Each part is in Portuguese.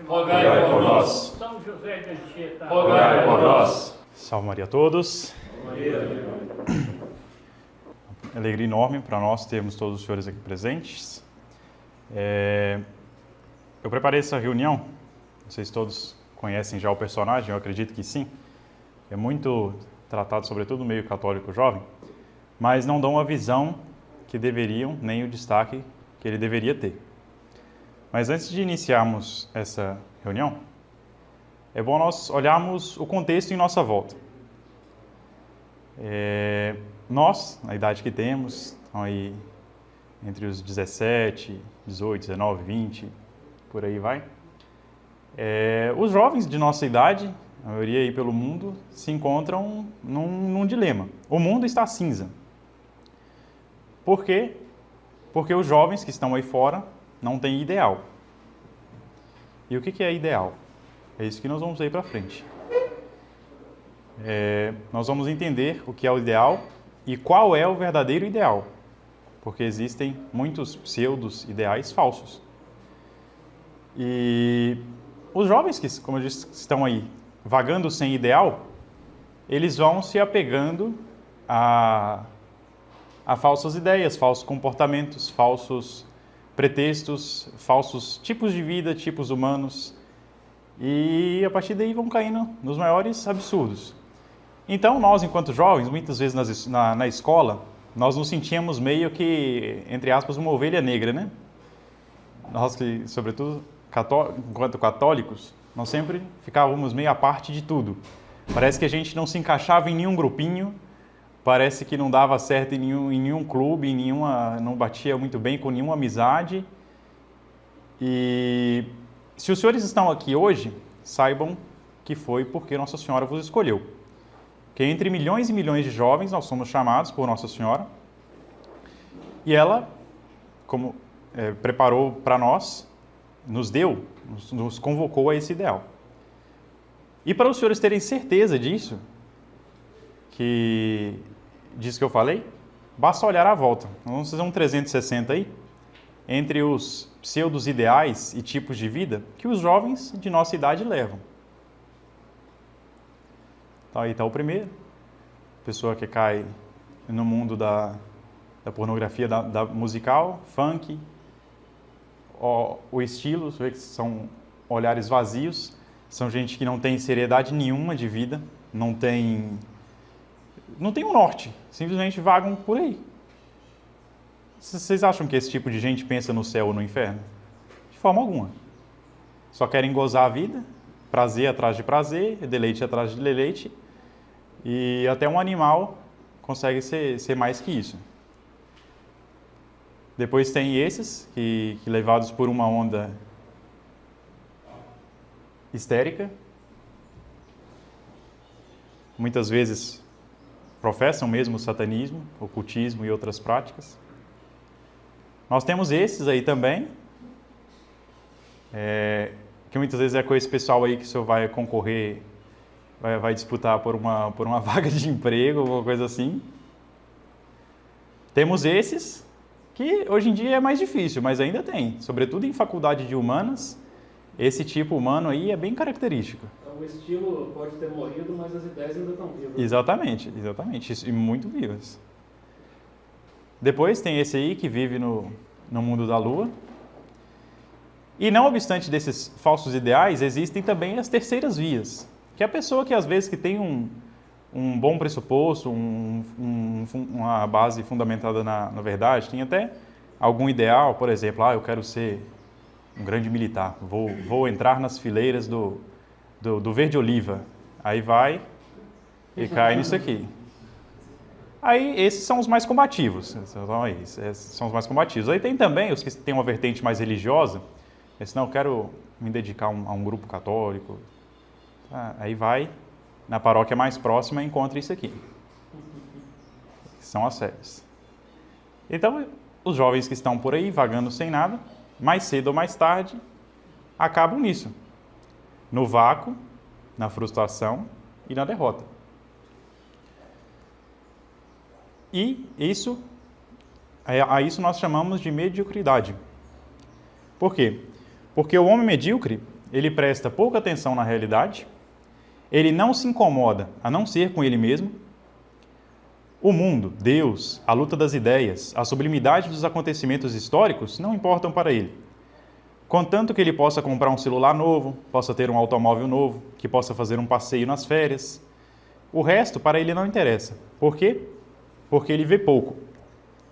rogai por nós. São José de Anchieta, Rogai por nós. Salve Maria a todos. Maria. Alegria enorme para nós termos todos os senhores aqui presentes. Eu preparei essa reunião, vocês todos conhecem já o personagem, eu acredito que sim. É muito tratado, sobretudo no meio católico jovem, mas não dão a visão que deveriam, nem o destaque que ele deveria ter. Mas antes de iniciarmos essa reunião, é bom nós olharmos o contexto em nossa volta. Nós, na idade que temos, estão aí entre os 17, 18, 19, 20, por aí vai. Os jovens de nossa idade, a maioria aí pelo mundo, se encontram num dilema. O mundo está cinza. Por quê? Porque os jovens que estão aí fora não têm ideal. E o que é ideal? É isso que nós vamos ver para frente. Nós vamos entender o que é o ideal e qual é o verdadeiro ideal. Porque existem muitos pseudos ideais falsos. E os jovens que, como eu disse, estão aí vagando sem ideal, eles vão se apegando a falsas ideias, falsos comportamentos, falsos pretextos, falsos tipos de vida, tipos humanos, e a partir daí vão caindo nos maiores absurdos. Então nós, enquanto jovens, muitas vezes na escola, nós nos sentíamos meio que, entre aspas, uma ovelha negra, né? Nós que, sobretudo, enquanto católicos, nós sempre ficávamos meio à parte de tudo. Parece que a gente não se encaixava em nenhum grupinho, parece que não dava certo em nenhum clube, não batia muito bem com nenhuma amizade. E se os senhores estão aqui hoje, saibam que foi porque Nossa Senhora vos escolheu. Que entre milhões e milhões de jovens nós somos chamados por Nossa Senhora. E ela, como preparou para nós, nos convocou a esse ideal. E para os senhores terem certeza disso que eu falei, basta olhar à volta. Nós vamos fazer um 360 aí, entre os pseudos ideais e tipos de vida que os jovens de nossa idade levam. Então, aí está o primeiro. Pessoa que cai no mundo da pornografia da musical, funk, o estilo, você vê que são olhares vazios, são gente que não tem seriedade nenhuma de vida, não tem um norte, simplesmente vagam por aí. Vocês acham que esse tipo de gente pensa no céu ou no inferno? De forma alguma. Só querem gozar a vida, prazer atrás de prazer, deleite atrás de deleite, e até um animal consegue ser mais que isso. Depois tem esses que levados por uma onda histérica, muitas vezes professam mesmo o satanismo, ocultismo e outras práticas. Nós temos esses aí também, que muitas vezes é com esse pessoal aí que o senhor vai concorrer, vai disputar por uma vaga de emprego, alguma coisa assim. Temos esses que hoje em dia é mais difícil, mas ainda tem, sobretudo em faculdade de humanas, esse tipo humano aí é bem característico. O estilo pode ter morrido, mas as ideias ainda estão vivas. Exatamente, e muito vivas. Depois tem esse aí que vive no mundo da lua. E não obstante desses falsos ideais, existem também as terceiras vias, que é a pessoa que às vezes que tem um bom pressuposto, uma base fundamentada na verdade, tem até algum ideal, por exemplo, eu quero ser um grande militar, vou entrar nas fileiras do verde oliva, aí vai e cai nisso aqui. Aí esses são os mais combativos, são os mais combativos. Aí tem também os que têm uma vertente mais religiosa, não, eu quero me dedicar a um grupo católico, aí vai na paróquia mais próxima e encontra isso aqui. São as séries. Então, os jovens que estão por aí vagando sem nada, mais cedo ou mais tarde, acabam nisso. No vácuo, na frustração e na derrota. E a isso nós chamamos de mediocridade. Por quê? Porque o homem medíocre, ele presta pouca atenção na realidade, ele não se incomoda a não ser com ele mesmo. O mundo, Deus, a luta das ideias, a sublimidade dos acontecimentos históricos não importam para ele. Contanto que ele possa comprar um celular novo, possa ter um automóvel novo, que possa fazer um passeio nas férias. O resto para ele não interessa. Por quê? Porque ele vê pouco.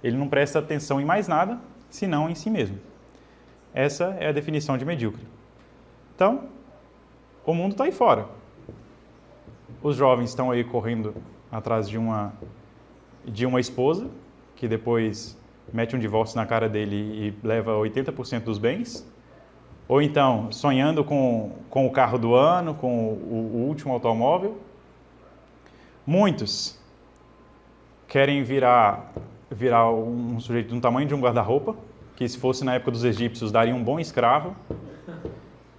Ele não presta atenção em mais nada, senão em si mesmo. Essa é a definição de medíocre. Então, o mundo está aí fora. Os jovens estão aí correndo atrás de uma esposa, que depois mete um divórcio na cara dele e leva 80% dos bens. Ou então, sonhando com o carro do ano, com o último automóvel. Muitos querem virar um sujeito do tamanho de um guarda-roupa, que se fosse na época dos egípcios daria um bom escravo.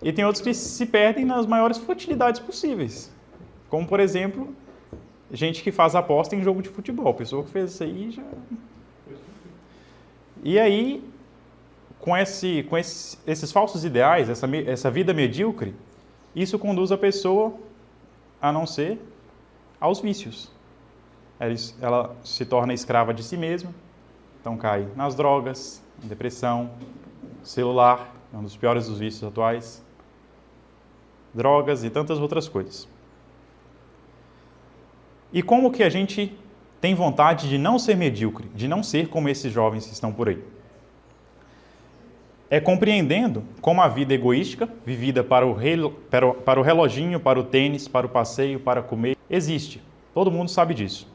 E tem outros que se perdem nas maiores futilidades possíveis. Como, por exemplo, gente que faz aposta em jogo de futebol. A pessoa que fez isso aí já... E aí, com esses falsos ideais, essa vida medíocre, isso conduz a pessoa a não ser aos vícios. Ela se torna escrava de si mesma, então cai nas drogas, na depressão, celular, é um dos piores dos vícios atuais, drogas e tantas outras coisas. E como que a gente tem vontade de não ser medíocre, de não ser como esses jovens que estão por aí? É compreendendo como a vida egoística, vivida para o reloginho, para o tênis, para o passeio, para comer, existe. Todo mundo sabe disso.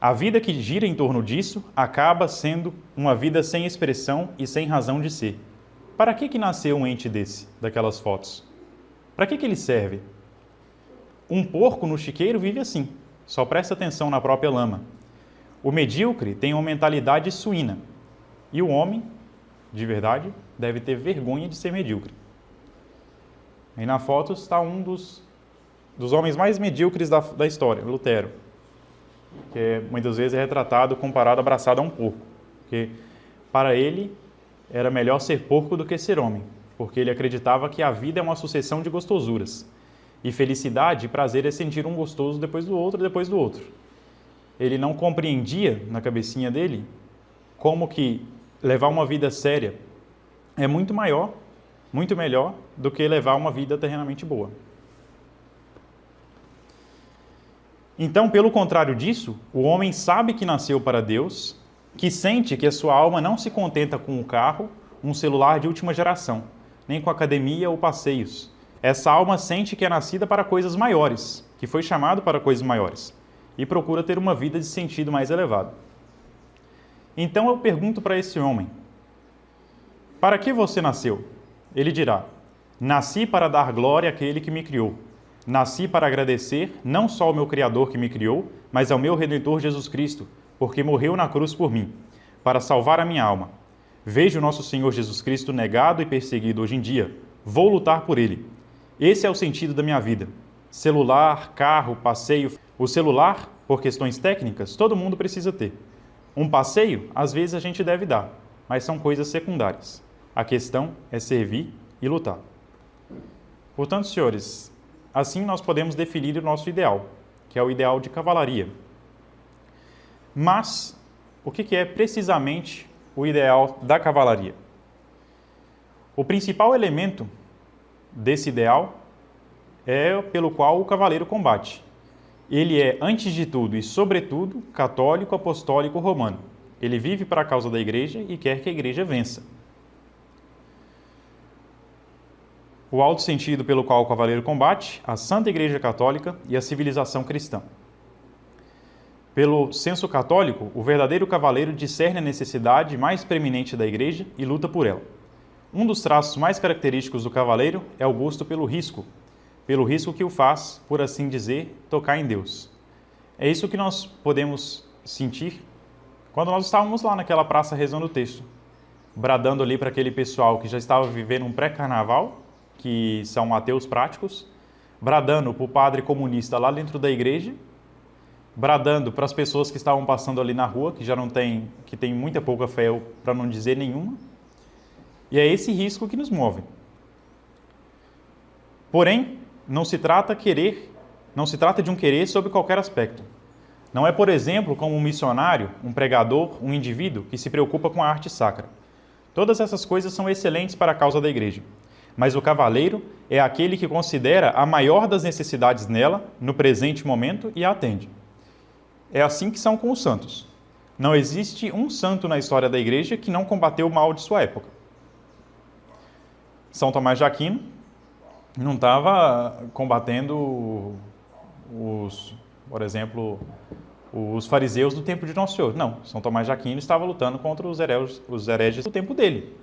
A vida que gira em torno disso acaba sendo uma vida sem expressão e sem razão de ser. Para que nasceu um ente desse, daquelas fotos? Para que ele serve? Um porco no chiqueiro vive assim, só presta atenção na própria lama. O medíocre tem uma mentalidade suína. E o homem, de verdade, deve ter vergonha de ser medíocre. Aí na foto está um dos homens mais medíocres da história, Lutero, que muitas vezes é retratado, comparado, abraçado a um porco. Porque para ele era melhor ser porco do que ser homem, porque ele acreditava que a vida é uma sucessão de gostosuras. E felicidade e prazer é sentir um gostoso depois do outro, depois do outro. Ele não compreendia, na cabecinha dele, como que levar uma vida séria é muito maior, muito melhor do que levar uma vida terrenamente boa. Então, pelo contrário disso, o homem sabe que nasceu para Deus, que sente que a sua alma não se contenta com um carro, um celular de última geração, nem com academia ou passeios. Essa alma sente que é nascida para coisas maiores, que foi chamado para coisas maiores, e procura ter uma vida de sentido mais elevado. Então eu pergunto para esse homem: para que você nasceu? Ele dirá: nasci para dar glória àquele que me criou. Nasci para agradecer não só ao meu Criador que me criou, mas ao meu Redentor Jesus Cristo, porque morreu na cruz por mim, para salvar a minha alma. Vejo nosso Senhor Jesus Cristo negado e perseguido hoje em dia. Vou lutar por ele. Esse é o sentido da minha vida. Celular, carro, passeio. O celular, por questões técnicas, todo mundo precisa ter. Um passeio, às vezes a gente deve dar, mas são coisas secundárias. A questão é servir e lutar. Portanto, senhores, assim nós podemos definir o nosso ideal, que é o ideal de cavalaria. Mas, o que é precisamente o ideal da cavalaria? O principal elemento desse ideal é pelo qual o cavaleiro combate. Ele é, antes de tudo e sobretudo, católico, apostólico, romano. Ele vive para a causa da igreja e quer que a igreja vença. O alto sentido pelo qual o cavaleiro combate, a Santa Igreja Católica e a civilização cristã. Pelo senso católico, o verdadeiro cavaleiro discerne a necessidade mais preeminente da igreja e luta por ela. Um dos traços mais característicos do cavaleiro é o gosto pelo risco que o faz, por assim dizer, tocar em Deus. É isso que nós podemos sentir quando nós estávamos lá naquela praça rezando o texto, bradando ali para aquele pessoal que já estava vivendo um pré-carnaval, que são ateus práticos, bradando para o padre comunista lá dentro da igreja, bradando para as pessoas que estavam passando ali na rua, que tem muita pouca fé, para não dizer nenhuma. E é esse risco que nos move. Porém, não se trata de um querer sob qualquer aspecto. Não é, por exemplo, como um missionário, um pregador, um indivíduo que se preocupa com a arte sacra. Todas essas coisas são excelentes para a causa da igreja. Mas o cavaleiro é aquele que considera a maior das necessidades nela, no presente momento, e a atende. É assim que são com os santos. Não existe um santo na história da igreja que não combateu o mal de sua época. São Tomás de Aquino não estava combatendo por exemplo, os fariseus do tempo de Nosso Senhor. Não, São Tomás de Aquino estava lutando contra os hereges do tempo dele.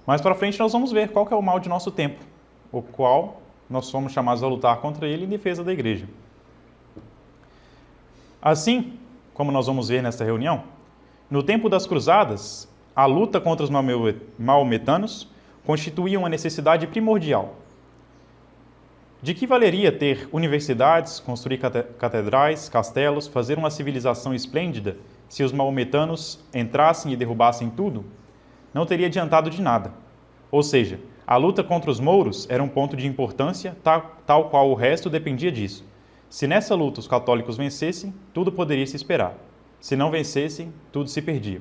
Mais para frente nós vamos ver qual que é o mal de nosso tempo, o qual nós somos chamados a lutar contra ele em defesa da igreja. Assim, como nós vamos ver nesta reunião, no tempo das cruzadas, a luta contra os maometanos constituía uma necessidade primordial. De que valeria ter universidades, construir catedrais, castelos, fazer uma civilização esplêndida, se os maometanos entrassem e derrubassem tudo? Não teria adiantado de nada. Ou seja, a luta contra os mouros era um ponto de importância, tal qual o resto dependia disso. Se nessa luta os católicos vencessem, tudo poderia se esperar. Se não vencessem, tudo se perdia.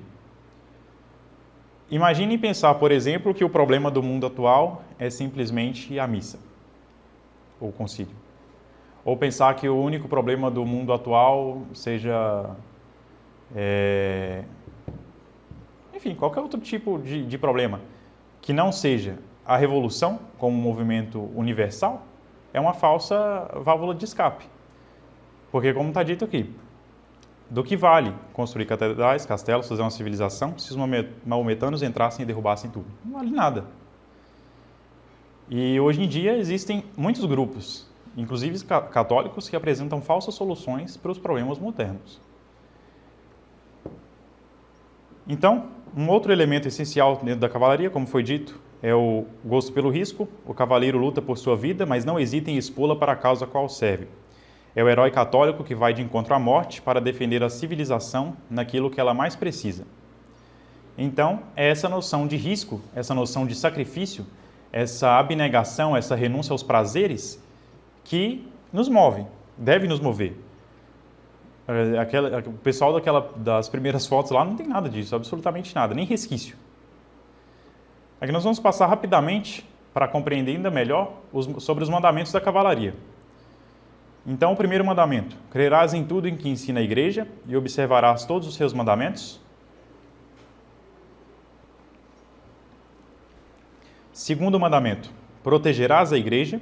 Imagine pensar, por exemplo, que o problema do mundo atual é simplesmente a missa, ou o concílio. Ou pensar que o único problema do mundo atual seja, enfim, qualquer outro tipo de problema, que não seja a revolução como um movimento universal, é uma falsa válvula de escape. Porque, como está dito aqui, do que vale construir catedrais, castelos, fazer uma civilização, se os maometanos entrassem e derrubassem tudo? Não vale nada. E hoje em dia existem muitos grupos, inclusive católicos, que apresentam falsas soluções para os problemas modernos. Então, um outro elemento essencial dentro da cavalaria, como foi dito, é o gosto pelo risco. O cavaleiro luta por sua vida, mas não hesita em expô-la para a causa a qual serve. É o herói católico que vai de encontro à morte para defender a civilização naquilo que ela mais precisa. Então, é essa noção de risco, essa noção de sacrifício, essa abnegação, essa renúncia aos prazeres que nos move, deve nos mover. O pessoal das primeiras fotos lá não tem nada disso, absolutamente nada, nem resquício. Aqui nós vamos passar rapidamente para compreender ainda melhor sobre os mandamentos da cavalaria. Então, o primeiro mandamento: crerás em tudo em que ensina a igreja e observarás todos os seus mandamentos. Segundo mandamento: protegerás a igreja.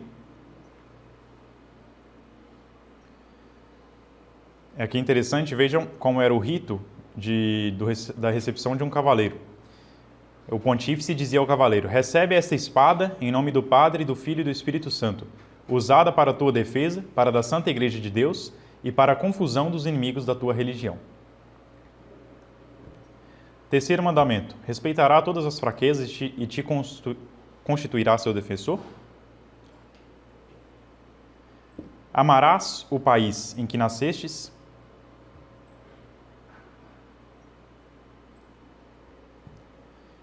Aqui é interessante, vejam como era o rito da recepção de um cavaleiro. O pontífice dizia ao cavaleiro: recebe esta espada em nome do Padre, do Filho e do Espírito Santo, usada para a tua defesa, para a da Santa Igreja de Deus e para a confusão dos inimigos da tua religião. Terceiro mandamento: respeitará todas as fraquezas e te constituirá seu defensor. Amarás o país em que nascestes.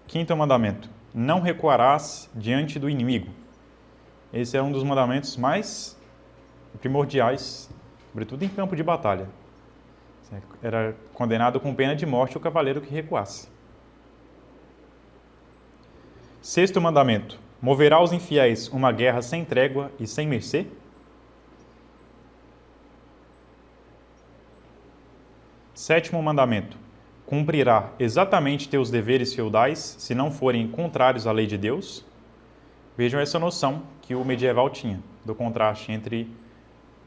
Quinto mandamento: não recuarás diante do inimigo. Esse é um dos mandamentos mais primordiais, sobretudo em campo de batalha. Era condenado com pena de morte o cavaleiro que recuasse. Sexto mandamento: moverá aos infiéis uma guerra sem trégua e sem mercê. Sétimo mandamento: cumprirá exatamente teus deveres feudais, se não forem contrários à lei de Deus. Vejam essa noção que o medieval tinha, do contraste entre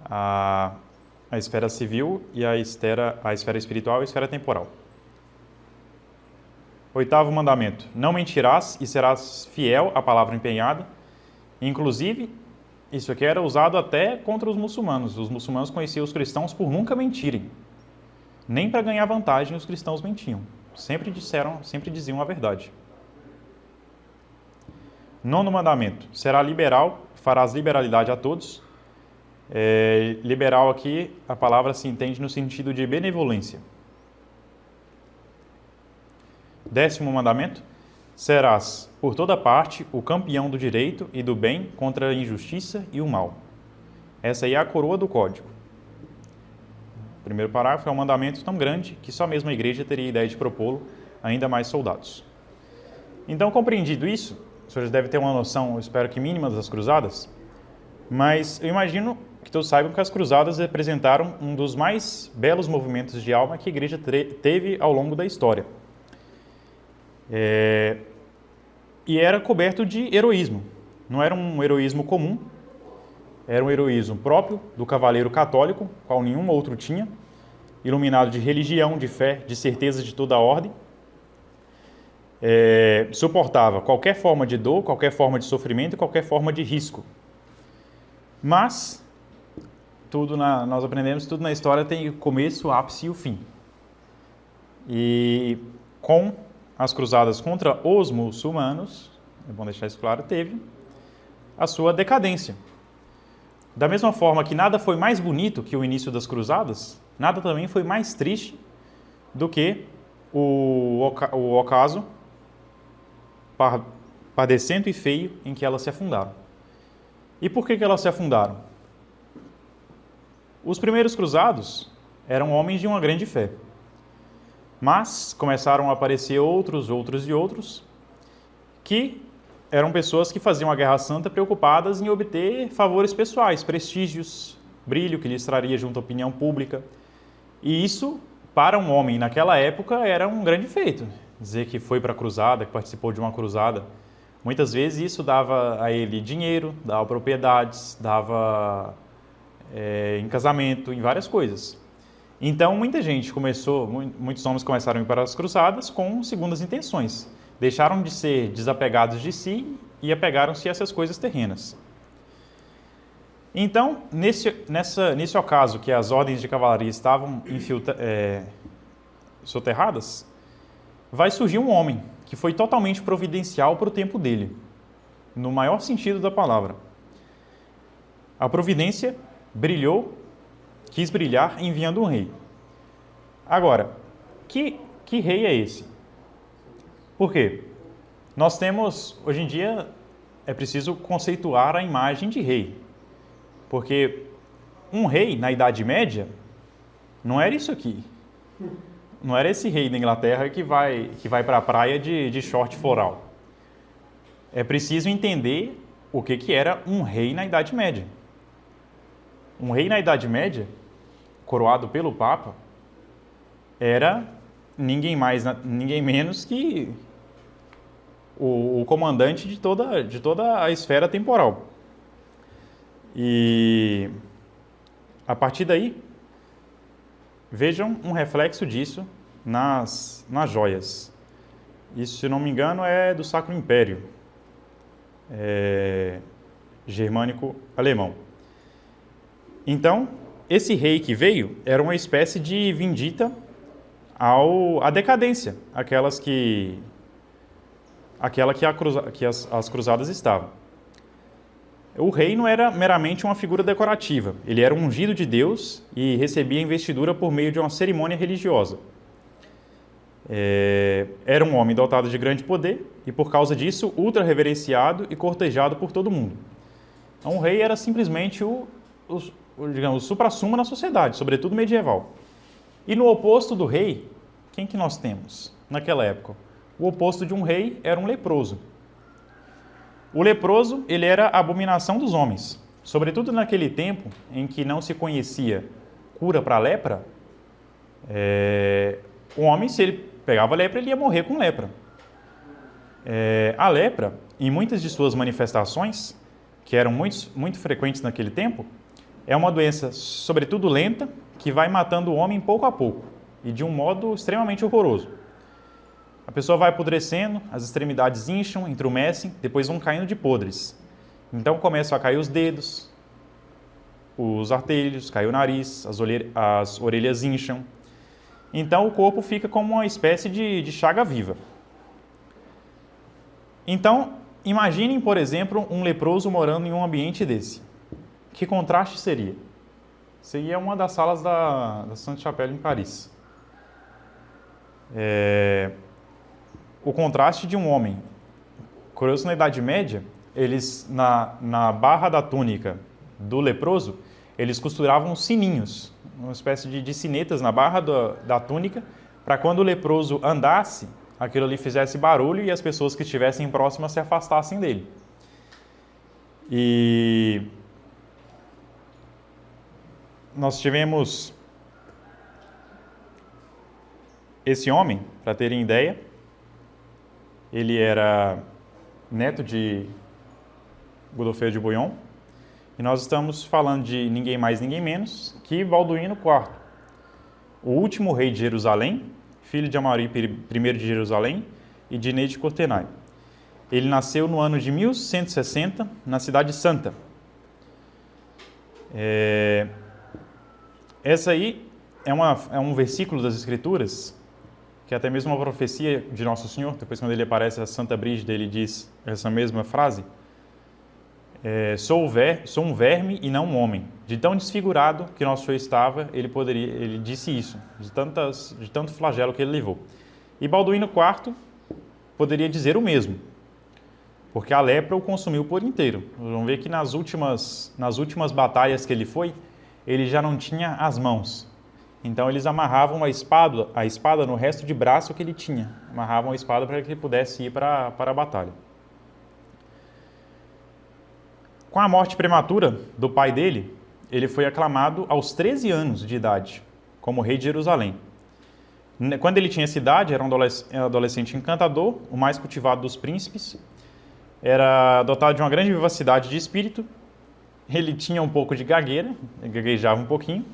a esfera civil e a esfera espiritual e a esfera temporal. Oitavo mandamento: não mentirás e serás fiel à palavra empenhada. Inclusive, isso aqui era usado até contra os muçulmanos. Os muçulmanos conheciam os cristãos por nunca mentirem. Nem para ganhar vantagem os cristãos mentiam. Sempre diziam a verdade. Nono mandamento: será liberal, farás liberalidade a todos. Liberal aqui, a palavra se entende no sentido de benevolência. Décimo mandamento: serás, por toda parte, o campeão do direito e do bem contra a injustiça e o mal. Essa aí é a coroa do código. O primeiro parágrafo é um mandamento tão grande que só mesmo a igreja teria ideia de propô-lo a ainda mais soldados. Então, compreendido isso, o senhor já deve ter uma noção, eu espero que mínima, das cruzadas, mas eu imagino que todos saibam que as cruzadas representaram um dos mais belos movimentos de alma que a igreja teve ao longo da história. E era coberto de heroísmo. Não era um heroísmo comum, era um heroísmo próprio do cavaleiro católico, qual nenhum outro tinha, iluminado de religião, de fé, de certeza de toda a ordem. Suportava qualquer forma de dor, qualquer forma de sofrimento e qualquer forma de risco. Mas, nós aprendemos que tudo na história tem o começo, o ápice e o fim. E com as cruzadas contra os muçulmanos, é bom deixar isso claro, teve a sua decadência. Da mesma forma que nada foi mais bonito que o início das cruzadas, nada também foi mais triste do que o ocaso padecento e feio em que elas se afundaram. E por que elas se afundaram? Os primeiros cruzados eram homens de uma grande fé. Mas começaram a aparecer outros que eram pessoas que faziam a Guerra Santa preocupadas em obter favores pessoais, prestígios, brilho que lhes traria junto à opinião pública. E isso, para um homem naquela época, era um grande feito. Dizer que foi para a cruzada, que participou de uma cruzada. Muitas vezes isso dava a ele dinheiro, dava propriedades, dava em casamento, em várias coisas. Então, muitos homens começaram a ir para as cruzadas com segundas intenções. Deixaram de ser desapegados de si e apegaram-se a essas coisas terrenas. Então, nesse ocaso que as ordens de cavalaria estavam soterradas, vai surgir um homem que foi totalmente providencial para o tempo dele, no maior sentido da palavra. A providência quis brilhar enviando um rei. Agora, que rei é esse? Por quê? Nós temos, hoje em dia, é preciso conceituar a imagem de rei. Porque um rei, na Idade Média, não era isso aqui. Não era esse rei da Inglaterra que vai para a praia de short floral. É preciso entender o que era um rei na Idade Média. Um rei na Idade Média, coroado pelo Papa, era ninguém mais, ninguém menos que o comandante de toda a esfera temporal. E a partir daí, vejam um reflexo disso nas joias. Isso, se não me engano, é do Sacro Império germânico-alemão. Então, esse rei que veio era uma espécie de vindita à decadência, aquela que as cruzadas estavam. O rei não era meramente uma figura decorativa, ele era um ungido de Deus e recebia a investidura por meio de uma cerimônia religiosa. Era um homem dotado de grande poder e, por causa disso, ultra reverenciado e cortejado por todo mundo. Então, o rei era simplesmente o suprassumo na sociedade, sobretudo medieval. E no oposto do rei, quem que nós temos naquela época? O oposto de um rei era um leproso. O leproso, ele era a abominação dos homens. Sobretudo naquele tempo em que não se conhecia cura para a lepra, o homem, se ele pegava lepra, ele ia morrer com lepra. A lepra, em muitas de suas manifestações, que eram muito frequentes naquele tempo, é uma doença, sobretudo lenta, que vai matando o homem pouco a pouco e de um modo extremamente horroroso. A pessoa vai apodrecendo, as extremidades incham, entrumecem, depois vão caindo de podres. Então começam a cair os dedos, os artelhos, cai o nariz, as orelhas incham. Então o corpo fica como uma espécie de chaga viva. Então, imaginem, por exemplo, um leproso morando em um ambiente desse. Que contraste seria? Seria uma das salas da Sainte-Chapelle em Paris. O contraste de um homem curioso, na Idade Média, eles, na barra da túnica do leproso, eles costuravam sininhos, uma espécie de sinetas na barra da túnica, para quando o leproso andasse, aquilo ali fizesse barulho e as pessoas que estivessem próximas se afastassem dele. E nós tivemos esse homem, para terem ideia, ele era neto de Godofredo de Bouillon, e nós estamos falando de ninguém mais, ninguém menos que Balduíno IV, o último rei de Jerusalém, filho de Amaury I de Jerusalém e de Inês de Courtenay. Ele nasceu no ano de 1160, na cidade santa. Essa aí é um versículo das Escrituras, que é até mesmo uma profecia de Nosso Senhor. Depois, quando ele aparece a Santa Brígida, ele diz essa mesma frase. Sou um verme e não um homem. De tão desfigurado que Nosso Senhor estava, ele disse isso, de tanto flagelo que ele levou. E Balduíno IV poderia dizer o mesmo, porque a lepra o consumiu por inteiro. Vamos ver que nas últimas batalhas que ele foi, ele já não tinha as mãos. Então eles amarravam a espada no resto de braço que ele tinha. Amarravam a espada para que ele pudesse ir para a batalha. Com a morte prematura do pai dele, ele foi aclamado aos 13 anos de idade, como rei de Jerusalém. Quando ele tinha essa idade, era um adolescente encantador, o mais cultivado dos príncipes, era dotado de uma grande vivacidade de espírito, ele tinha um pouco de gagueira, gaguejava um pouquinho,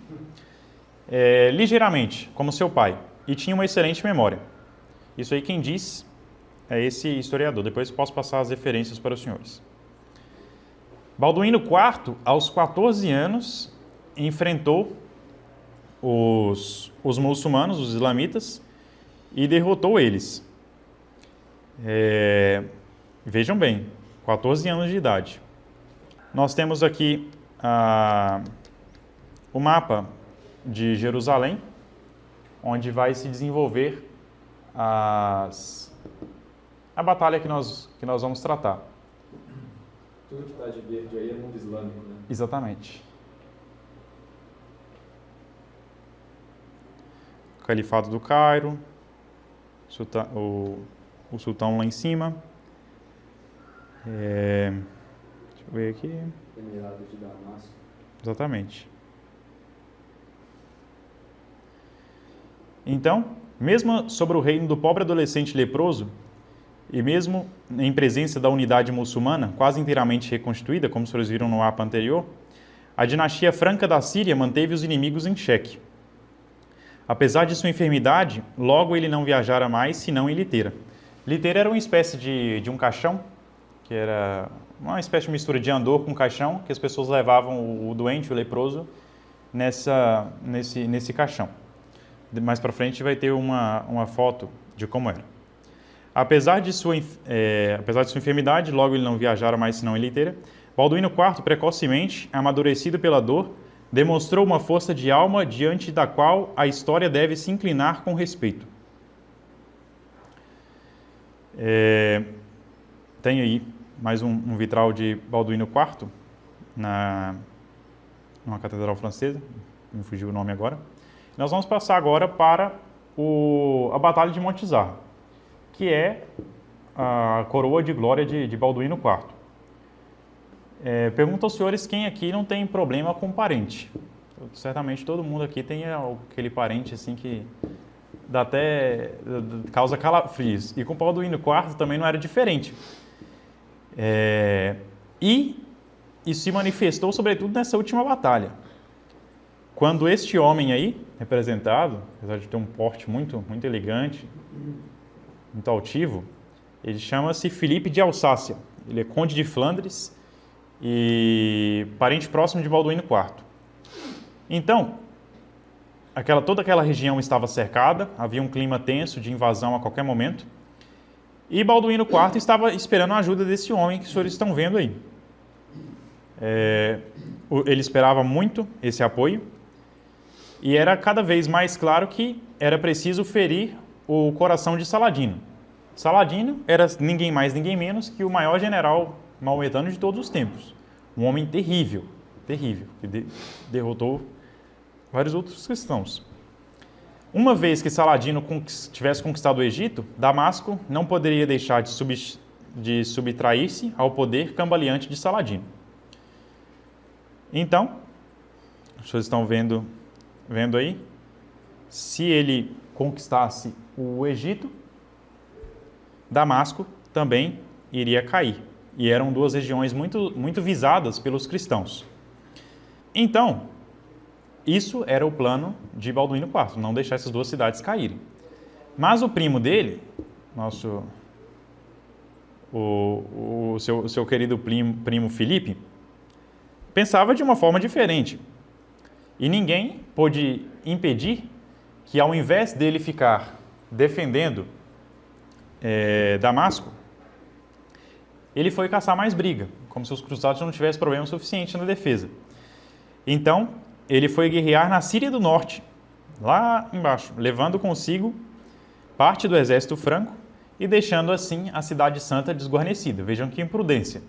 ligeiramente, como seu pai, e tinha uma excelente memória. Isso aí quem diz é esse historiador, depois posso passar as referências para os senhores. Balduíno IV, aos 14 anos, enfrentou os muçulmanos, os islamitas, e derrotou eles. Vejam bem, 14 anos de idade. Nós temos aqui o mapa de Jerusalém, onde vai se desenvolver a batalha que nós vamos tratar. Tudo que está de verde aí é mundo islâmico, né? Exatamente. O Califado do Cairo, o sultão lá em cima. Deixa eu ver aqui. Emirado de Damasco. Exatamente. Então, mesmo sobre o reino do pobre adolescente leproso, e mesmo em presença da unidade muçulmana, quase inteiramente reconstituída, como os senhores viram no mapa anterior, a dinastia franca da Síria manteve os inimigos em xeque. Apesar de sua enfermidade, logo ele não viajara mais, senão em liteira. Liteira era uma espécie de um caixão, que era uma espécie de mistura de andor com caixão, que as pessoas levavam o doente, o leproso, nesse caixão. Mais para frente vai ter uma foto de como era. Apesar de sua enfermidade, logo ele não viajara mais senão em liteira, Balduíno IV, precocemente, amadurecido pela dor, demonstrou uma força de alma diante da qual a história deve se inclinar com respeito. Tem aí mais um vitral de Balduíno IV, numa catedral francesa, me fugiu o nome agora. Nós vamos passar agora para a Batalha de Montezar, que é a coroa de glória de Balduíno IV. Pergunto aos senhores quem aqui não tem problema com parente. Certamente todo mundo aqui tem aquele parente assim que causa calafrios. E com Balduíno IV também não era diferente. E isso se manifestou sobretudo nessa última batalha. Quando este homem aí, representado, apesar de ter um porte muito, muito elegante, muito altivo, ele chama-se Filipe de Alsácia. Ele é conde de Flandres e parente próximo de Balduíno IV. Então, toda aquela região estava cercada, havia um clima tenso de invasão a qualquer momento, e Balduíno IV estava esperando a ajuda desse homem que os senhores estão vendo aí. Ele esperava muito esse apoio, e era cada vez mais claro que era preciso ferir o coração de Saladino. Saladino era ninguém mais, ninguém menos que o maior general maometano de todos os tempos. Um homem terrível, terrível, que derrotou vários outros cristãos. Uma vez que Saladino tivesse conquistado o Egito, Damasco não poderia deixar de subtrair-se ao poder cambaleante de Saladino. Então, vocês estão vendo aí, se ele conquistasse o Egito, Damasco também iria cair. E eram duas regiões muito visadas pelos cristãos. Então, isso era o plano de Balduíno IV, não deixar essas duas cidades caírem. Mas o primo dele, o seu querido primo Filipe, pensava de uma forma diferente. E ninguém pôde impedir que, ao invés dele ficar defendendo Damasco, ele foi caçar mais briga, como se os cruzados não tivessem problema suficiente na defesa. Então, ele foi guerrear na Síria do Norte, lá embaixo, levando consigo parte do exército franco e deixando assim a Cidade Santa desguarnecida. Vejam que imprudência.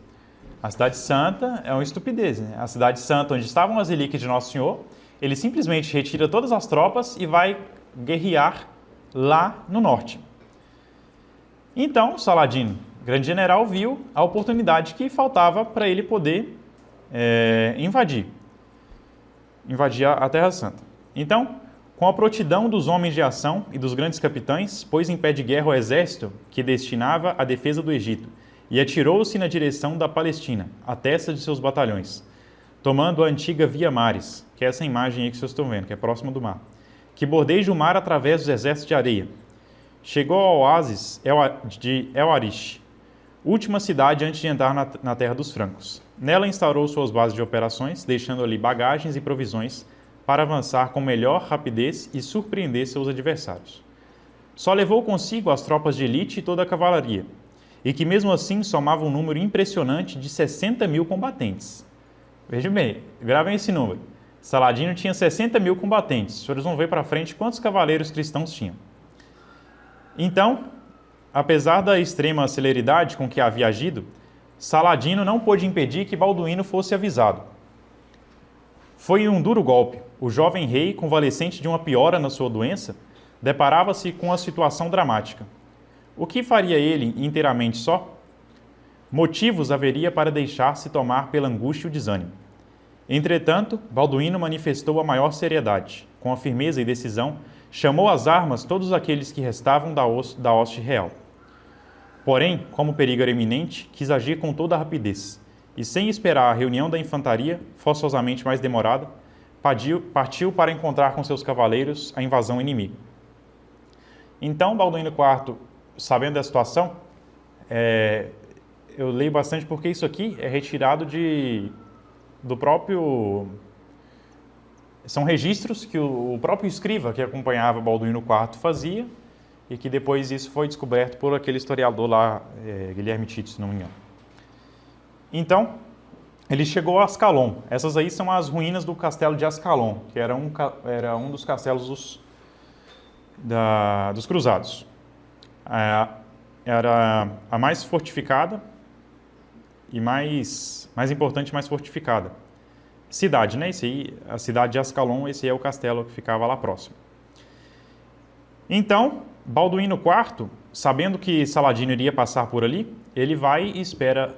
A Cidade Santa é uma estupidez, né? A Cidade Santa, onde estavam as relíquias de Nosso Senhor, ele simplesmente retira todas as tropas e vai guerrear lá no norte. Então, Saladino, grande general, viu a oportunidade que faltava para ele poder invadir a Terra Santa. Então, com a prontidão dos homens de ação e dos grandes capitães, pôs em pé de guerra o exército que destinava à defesa do Egito e atirou-se na direção da Palestina, à testa de seus batalhões, tomando a antiga Via Maris, que é essa imagem aí que vocês estão vendo, que é próxima do mar, que bordeja o mar através dos exércitos de areia. Chegou ao oásis de El Arish, última cidade antes de entrar na terra dos francos. Nela instaurou suas bases de operações, deixando ali bagagens e provisões para avançar com melhor rapidez e surpreender seus adversários. Só levou consigo as tropas de elite e toda a cavalaria, e que mesmo assim somava um número impressionante de 60 mil combatentes. Vejam bem, gravem esse número. Saladino tinha 60 mil combatentes. Os senhores vão ver para frente quantos cavaleiros cristãos tinham. Então, apesar da extrema celeridade com que havia agido, Saladino não pôde impedir que Balduíno fosse avisado. Foi um duro golpe. O jovem rei, convalescente de uma piora na sua doença, deparava-se com a situação dramática. O que faria ele inteiramente só? Motivos haveria para deixar-se tomar pela angústia e o desânimo. Entretanto, Balduíno manifestou a maior seriedade. Com a firmeza e decisão, chamou às armas todos aqueles que restavam da hoste real. Porém, como o perigo era iminente, quis agir com toda a rapidez, e sem esperar a reunião da infantaria, forçosamente mais demorada, partiu para encontrar com seus cavaleiros a invasão inimiga. Então, Balduíno IV, sabendo da situação, eu leio bastante porque isso aqui é retirado do próprio... São registros que o próprio escriva que acompanhava Balduíno IV fazia e que depois isso foi descoberto por aquele historiador lá, Guilherme Tito, se não me engano. Então, ele chegou a Ascalon. Essas aí são as ruínas do castelo de Ascalon, que era um dos castelos dos cruzados. Era a mais fortificada e mais importante, mais fortificada cidade, né? A cidade de Ascalon, esse é o castelo que ficava lá próximo. Então, Balduíno IV, sabendo que Saladino iria passar por ali, ele vai e espera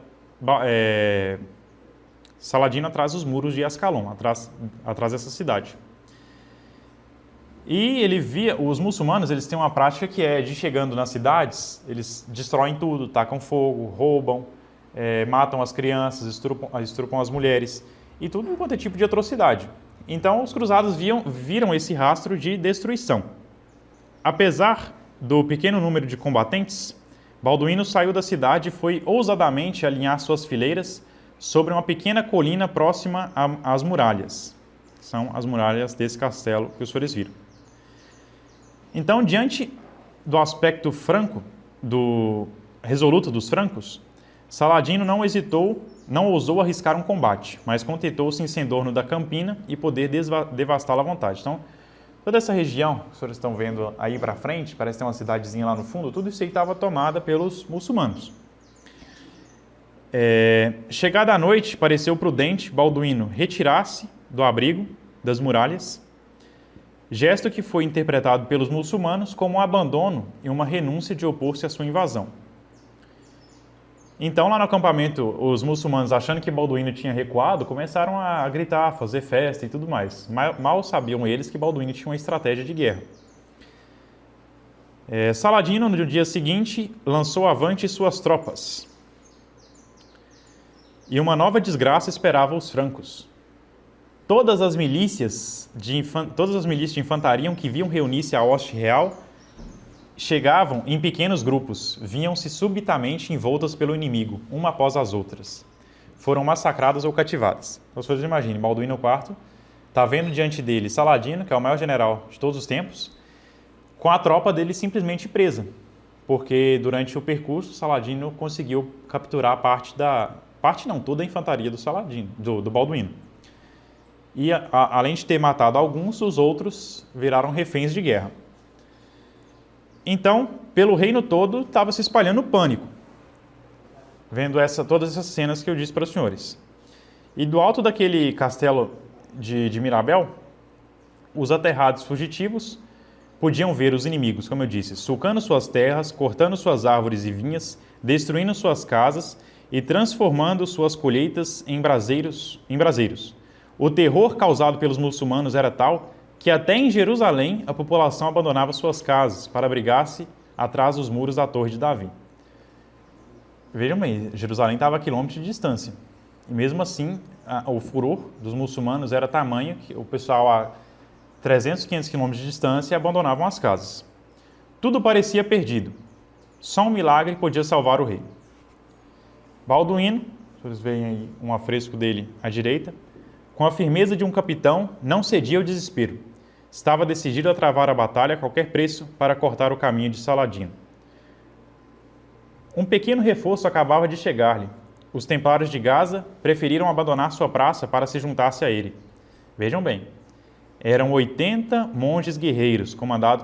Saladino atrás dos muros de Ascalon, atrás dessa cidade. E ele via, os muçulmanos, eles têm uma prática que é de chegando nas cidades, eles destroem tudo, tacam fogo, roubam, matam as crianças, estrupam as mulheres e tudo quanto é tipo de atrocidade. Então os cruzados viram esse rastro de destruição. Apesar do pequeno número de combatentes, Balduíno saiu da cidade e foi ousadamente alinhar suas fileiras sobre uma pequena colina próxima às muralhas. São as muralhas desse castelo que os senhores viram. Então, diante do aspecto franco, resoluto dos francos, Saladino não ousou arriscar um combate, mas contentou-se em ser dono da campina e poder devastá-la à vontade. Então, Toda essa região que vocês estão vendo aí para frente, parece ter uma cidadezinha lá no fundo, tudo isso aí estava tomada pelos muçulmanos. Chegada a noite, pareceu prudente Balduíno retirar-se do abrigo das muralhas, gesto que foi interpretado pelos muçulmanos como um abandono e uma renúncia de opor-se à sua invasão. Então, lá no acampamento, os muçulmanos, achando que Balduíno tinha recuado, começaram a gritar, fazer festa e tudo mais. Mal sabiam eles que Balduíno tinha uma estratégia de guerra. Saladino, no dia seguinte, lançou avante suas tropas. E uma nova desgraça esperava os francos. Todas as milícias de infantaria que viam reunir-se a hoste real chegavam em pequenos grupos, viam-se subitamente envoltas pelo inimigo, uma após as outras. Foram massacradas ou cativadas. Então, vocês imaginem, Balduíno IV está vendo diante dele Saladino, que é o maior general de todos os tempos, com a tropa dele simplesmente presa, porque durante o percurso Saladino conseguiu capturar toda a infantaria do Saladino, do Balduíno. E além de ter matado alguns, os outros viraram reféns de guerra. Então, pelo reino todo, estava se espalhando pânico, vendo todas essas cenas que eu disse para os senhores. E do alto daquele castelo de Mirabel, os aterrados fugitivos podiam ver os inimigos, como eu disse, sulcando suas terras, cortando suas árvores e vinhas, destruindo suas casas e transformando suas colheitas em braseiros. O terror causado pelos muçulmanos era tal que até em Jerusalém a população abandonava suas casas para abrigar-se atrás dos muros da Torre de Davi. Vejam bem, Jerusalém estava a quilômetros de distância. E mesmo assim, o furor dos muçulmanos era tamanho que o pessoal a 300, 500 quilômetros de distância abandonavam as casas. Tudo parecia perdido. Só um milagre podia salvar o rei. Balduíno, vocês veem aí um afresco dele à direita, com a firmeza de um capitão, não cedia ao desespero. Estava decidido a travar a batalha a qualquer preço para cortar o caminho de Saladino. Um pequeno reforço acabava de chegar-lhe. Os templários de Gaza preferiram abandonar sua praça para se juntar-se a ele. Vejam bem, eram 80 monges guerreiros, comandados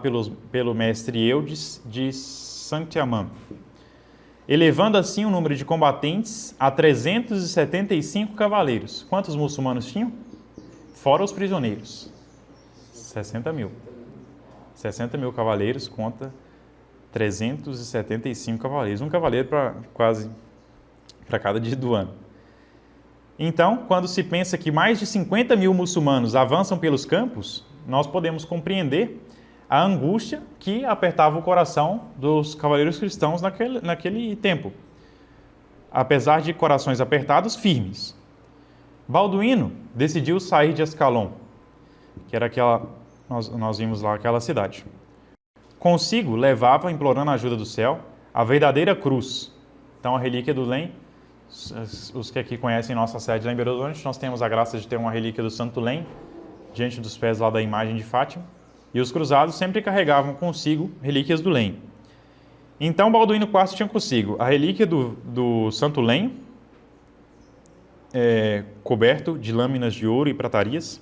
pelo mestre Eudes de Saint-Amand, elevando assim o número de combatentes a 375 cavaleiros. Quantos muçulmanos tinham? Fora os prisioneiros. 60 mil. 60 mil cavaleiros contra 375 cavaleiros. Um cavaleiro para cada dia do ano. Então, quando se pensa que mais de 50 mil muçulmanos avançam pelos campos, nós podemos compreender a angústia que apertava o coração dos cavaleiros cristãos naquele tempo. Apesar de corações apertados, firmes. Balduíno decidiu sair de Ascalon, que era nós vimos lá aquela cidade. Consigo levava, implorando a ajuda do céu, a verdadeira cruz. Então, a relíquia do Lém, os que aqui conhecem nossa sede lá em Belo Horizonte, nós temos a graça de ter uma relíquia do Santo Lém, diante dos pés lá da imagem de Fátima. E os cruzados sempre carregavam consigo relíquias do Lém. Então, Balduíno IV tinha consigo a relíquia do Santo Lém, coberto de lâminas de ouro e pratarias,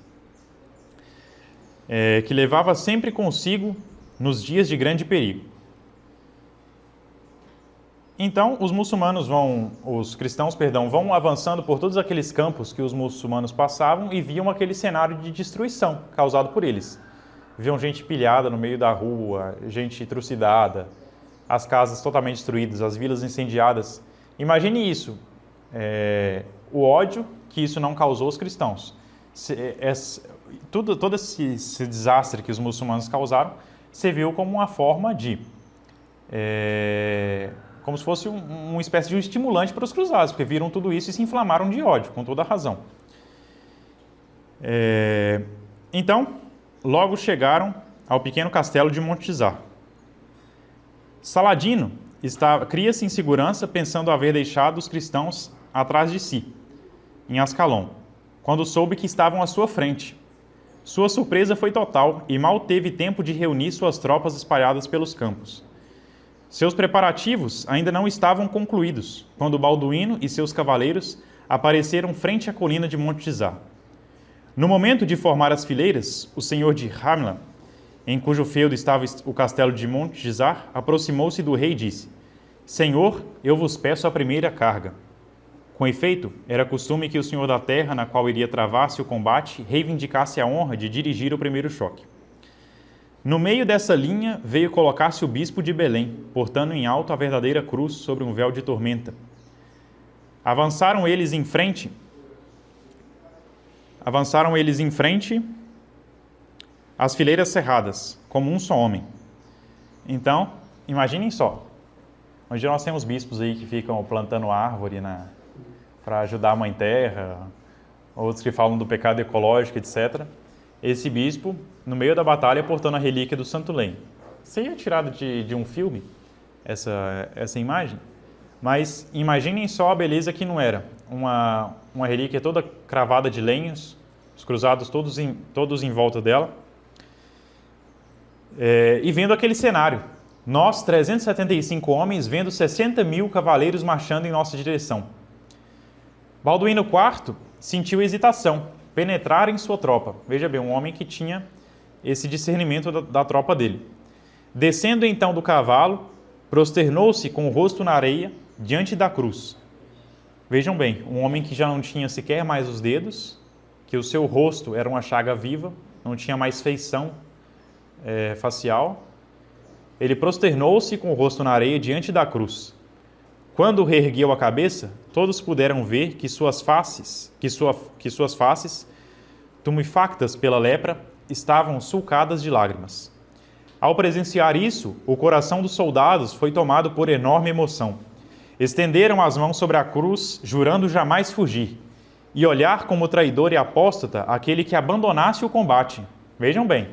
que levava sempre consigo nos dias de grande perigo. Então, os cristãos vão avançando por todos aqueles campos que os muçulmanos passavam e viam aquele cenário de destruição causado por eles. Viam gente pilhada no meio da rua, gente trucidada, as casas totalmente destruídas, as vilas incendiadas. Imagine isso, o ódio que isso não causou aos cristãos. Todo esse desastre que os muçulmanos causaram, se viu como uma forma de... como se fosse uma espécie de um estimulante para os cruzados, porque viram tudo isso e se inflamaram de ódio, com toda a razão. Então, logo chegaram ao pequeno castelo de Montizar. Saladino cria-se em segurança, pensando haver deixado os cristãos atrás de si, em Ascalon, quando soube que estavam à sua frente. Sua surpresa foi total e mal teve tempo de reunir suas tropas espalhadas pelos campos. Seus preparativos ainda não estavam concluídos, quando Balduíno e seus cavaleiros apareceram frente à colina de Montizar. No momento de formar as fileiras, o senhor de Ramla em cujo feudo estava o castelo de Montgisar, aproximou-se do rei e disse: Senhor, eu vos peço a primeira carga. Com efeito, era costume que o senhor da terra, na qual iria travar-se o combate, reivindicasse a honra de dirigir o primeiro choque. No meio dessa linha veio colocar-se o bispo de Belém, portando em alto a verdadeira cruz sobre um véu de tormenta. Avançaram eles em frente, as fileiras cerradas, como um só homem. Então, imaginem só, onde nós temos bispos aí que ficam plantando árvore para ajudar a Mãe Terra, outros que falam do pecado ecológico, etc. Esse bispo, no meio da batalha, portando a relíquia do Santo Leme. Seria tirado de um filme, essa imagem? Mas imaginem só a beleza que não era. Uma relíquia toda cravada de lenhos, os cruzados todos em volta dela. E vendo aquele cenário, nós, 375 homens, vendo 60 mil cavaleiros marchando em nossa direção. Balduíno IV sentiu hesitação, penetrar em sua tropa. Veja bem, um homem que tinha esse discernimento da tropa dele. Descendo então do cavalo, prosternou-se com o rosto na areia diante da cruz. Vejam bem, um homem que já não tinha sequer mais os dedos, que o seu rosto era uma chaga viva, não tinha mais feição facial. Ele prosternou-se com o rosto na areia diante da cruz. Quando reergueu a cabeça, todos puderam ver que suas faces, tumefactas pela lepra, estavam sulcadas de lágrimas. Ao presenciar isso, o coração dos soldados foi tomado por enorme emoção. Estenderam as mãos sobre a cruz, jurando jamais fugir, e olhar como traidor e apóstata aquele que abandonasse o combate. Vejam bem,